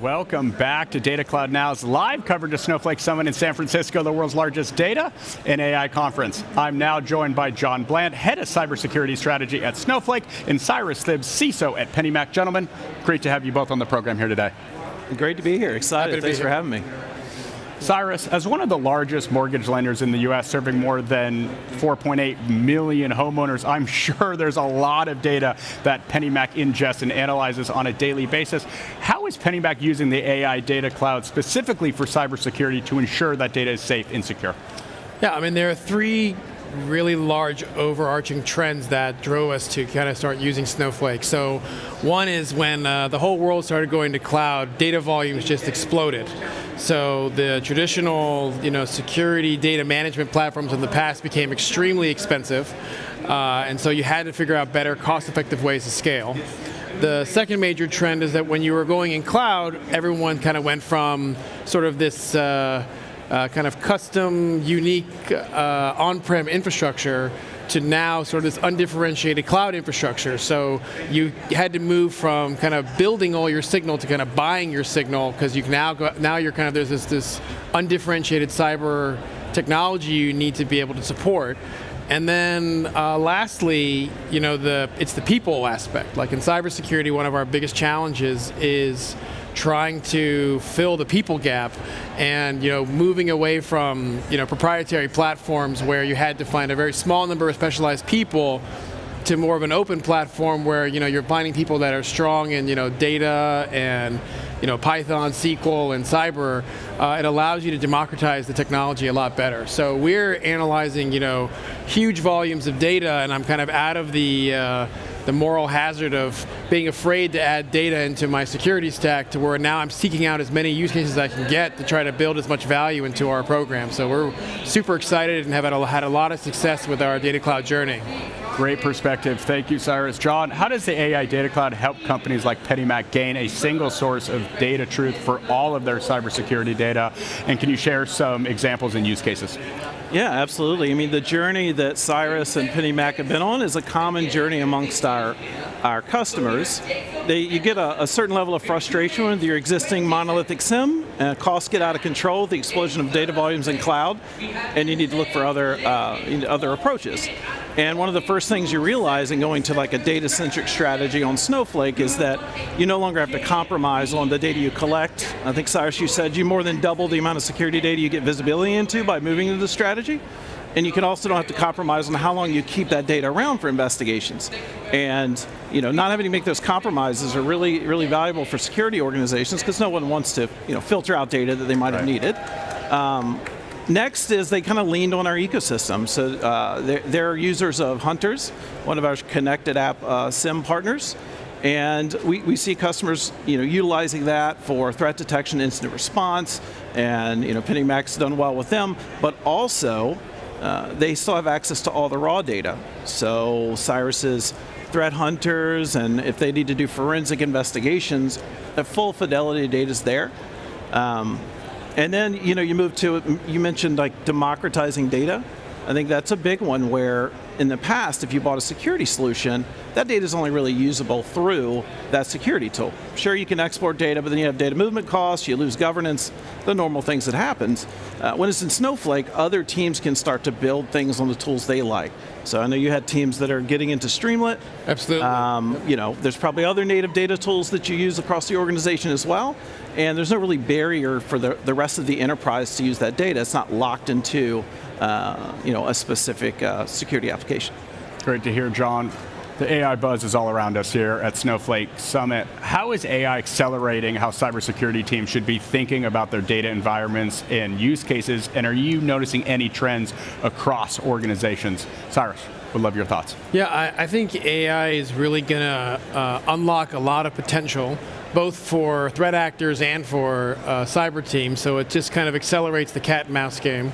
Welcome back to Data Cloud Now's live coverage of Snowflake Summit in San Francisco, the world's largest data and AI conference. I'm now joined by John Bland, Head of Cybersecurity Strategy at Snowflake, and Cyrus, Tibbs, CISO at Pennymac. Gentlemen, great to have you both on the program here today. Great to be here. Excited. Thanks for having me. Cyrus, as one of the largest mortgage lenders in the US, serving more than 4.8 million homeowners, I'm sure there's a lot of data that Pennymac ingests and analyzes on a daily basis. How is Pennymac using the AI Data Cloud specifically for cybersecurity to ensure that data is safe and secure? Yeah, I mean, there are three really large overarching trends that drove us to kind of start using Snowflake. So one is when the whole world started going to cloud, data volumes just exploded. So the traditional, security data management platforms in the past became extremely expensive, and so you had to figure out better, cost-effective ways to scale. The second major trend is that when you were going in cloud, everyone kind of went from sort of this kind of custom, unique on-prem infrastructure to now sort of this undifferentiated cloud infrastructure. So you had to move from kind of building all your signal to kind of buying your signal, because you can now you're kind of, there's this undifferentiated cyber technology you need to be able to support. And then lastly, it's the people aspect. Like in cybersecurity, one of our biggest challenges is trying to fill the people gap, and moving away from proprietary platforms where you had to find a very small number of specialized people to more of an open platform where you're finding people that are strong in data and Python, SQL, and cyber. It allows you to democratize the technology a lot better. So we're analyzing huge volumes of data, and I'm kind of out of the moral hazard of being afraid to add data into my security stack, to where now I'm seeking out as many use cases as I can get to try to build as much value into our program. So we're super excited and have had a lot of success with our data cloud journey. Great perspective. Thank you, Cyrus. John, how does the AI Data Cloud help companies like Pennymac gain a single source of data truth for all of their cybersecurity data? And can you share some examples and use cases? Yeah, absolutely. I mean, the journey that Cyrus and Pennymac have been on is a common journey amongst our customers. You get a certain level of frustration with your existing monolithic SIEM, costs get out of control with the explosion of data volumes in cloud, and you need to look for other approaches. And one of the first things you realize in going to like a data-centric strategy on Snowflake is that you no longer have to compromise on the data you collect. I think, Cyrus, you said you more than double the amount of security data you get visibility into by moving into the strategy. And you can also don't have to compromise on how long you keep that data around for investigations. And not having to make those compromises are really, really valuable for security organizations, because no one wants to filter out data that they might have needed. Next is they kind of leaned on our ecosystem. So they're users of Hunters, one of our connected app SIEM partners. And we see customers utilizing that for threat detection, incident response, and Pennymac's done well with them, but also they still have access to all the raw data. So Cyrus's threat hunters, and if they need to do forensic investigations, the full fidelity data is there. And then you move to, you mentioned like democratizing data. I think that's a big one, where in the past, if you bought a security solution, that data is only really usable through that security tool. Sure, you can export data, but then you have data movement costs, you lose governance, the normal things that happens. When it's in Snowflake, other teams can start to build things on the tools they like. So I know you had teams that are getting into Streamlit. Absolutely. There's probably other native data tools that you use across the organization as well. And there's no really barrier for the rest of the enterprise to use that data. It's not locked into a specific security application. Great to hear, John. The AI buzz is all around us here at Snowflake Summit. How is AI accelerating how cybersecurity teams should be thinking about their data environments and use cases? And are you noticing any trends across organizations? Cyrus, would love your thoughts. Yeah, I think AI is really going to unlock a lot of potential, both for threat actors and for cyber teams. So it just kind of accelerates the cat and mouse game.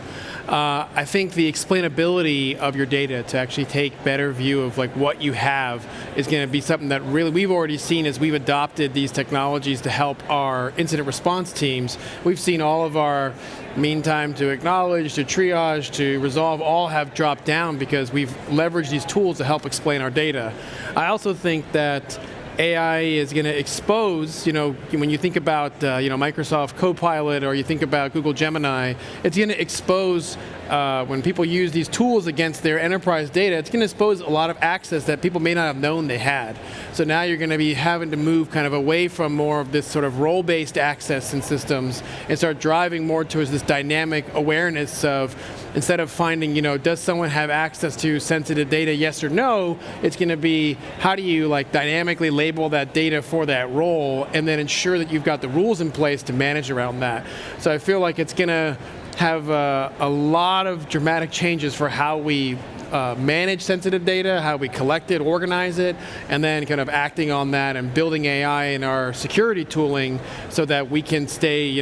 I think the explainability of your data to actually take better view of like what you have is going to be something that really we've already seen as we've adopted these technologies to help our incident response teams. We've seen all of our mean time to acknowledge, to triage, to resolve all have dropped down because we've leveraged these tools to help explain our data. I also think that AI is going to expose, when you think about, Microsoft Copilot or you think about Google Gemini, it's going to expose, when people use these tools against their enterprise data, it's going to expose a lot of access that people may not have known they had. So now you're going to be having to move kind of away from more of this sort of role-based access in systems and start driving more towards this dynamic awareness of, instead of finding, does someone have access to sensitive data, yes or no, it's going to be, how do you dynamically label that data for that role and then ensure that you've got the rules in place to manage around that. So I feel like it's going to have a lot of dramatic changes for how we manage sensitive data, how we collect it, organize it, and then kind of acting on that and building AI in our security tooling so that we can stay,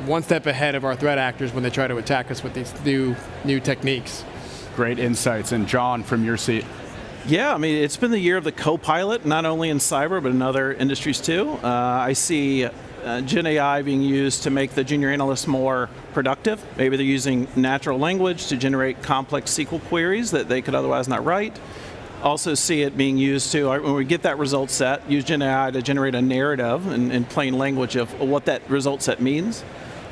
one step ahead of our threat actors when they try to attack us with these new techniques. Great insights. And John, from your seat. Yeah, I mean, it's been the year of the co-pilot, not only in cyber, but in other industries too. I see Gen AI being used to make the junior analysts more productive. Maybe they're using natural language to generate complex SQL queries that they could otherwise not write. Also see it being used to, when we get that result set, use Gen AI to generate a narrative in plain language of what that result set means.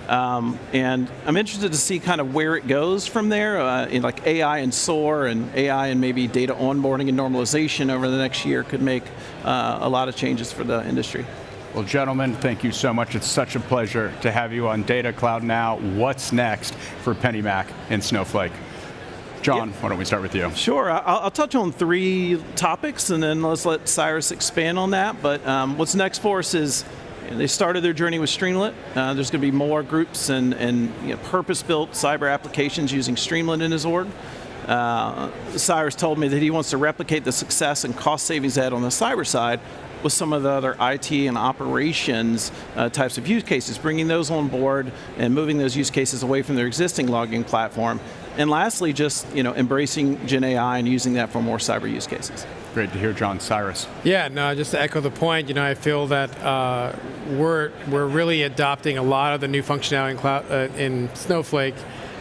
And I'm interested to see kind of where it goes from there, in AI and SOAR and AI and maybe data onboarding and normalization over the next year could make a lot of changes for the industry. Well, gentlemen, thank you so much. It's such a pleasure to have you on Data Cloud now. What's next for Pennymac and Snowflake? John, why don't we start with you? Sure. I'll touch on 3 topics, and then let's let Cyrus expand on that. But what's next for us is, they started their journey with Streamlit. There's going to be more groups and purpose-built cyber applications using Streamlit in his org. Cyrus told me that he wants to replicate the success and cost savings they had on the cyber side with some of the other IT and operations types of use cases, bringing those on board and moving those use cases away from their existing logging platform. And lastly, just embracing Gen AI and using that for more cyber use cases. Great to hear, John. Cyrus. Yeah, no, just to echo the point, I feel that we're really adopting a lot of the new functionality in Snowflake.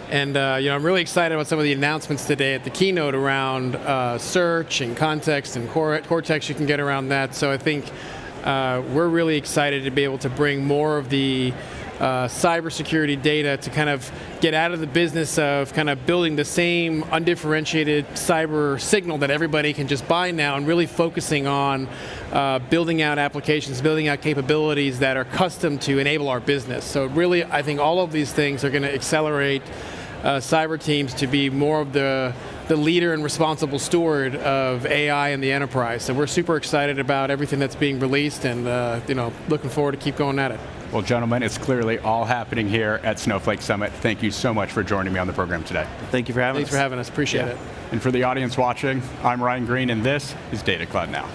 And I'm really excited about some of the announcements today at the keynote around search and context and Cortex you can get around that. So I think we're really excited to be able to bring more of the cybersecurity data to kind of get out of the business of kind of building the same undifferentiated cyber signal that everybody can just buy now, and really focusing on building out applications, building out capabilities that are custom to enable our business. So really, I think all of these things are going to accelerate cyber teams to be more of the leader and responsible steward of AI in the enterprise. So we're super excited about everything that's being released, and looking forward to keep going at it. Well, gentlemen, it's clearly all happening here at Snowflake Summit. Thank you so much for joining me on the program today. Thank you for having us. Thanks for having us. Appreciate it. And for the audience watching, I'm Ryan Green, and this is Data Cloud Now.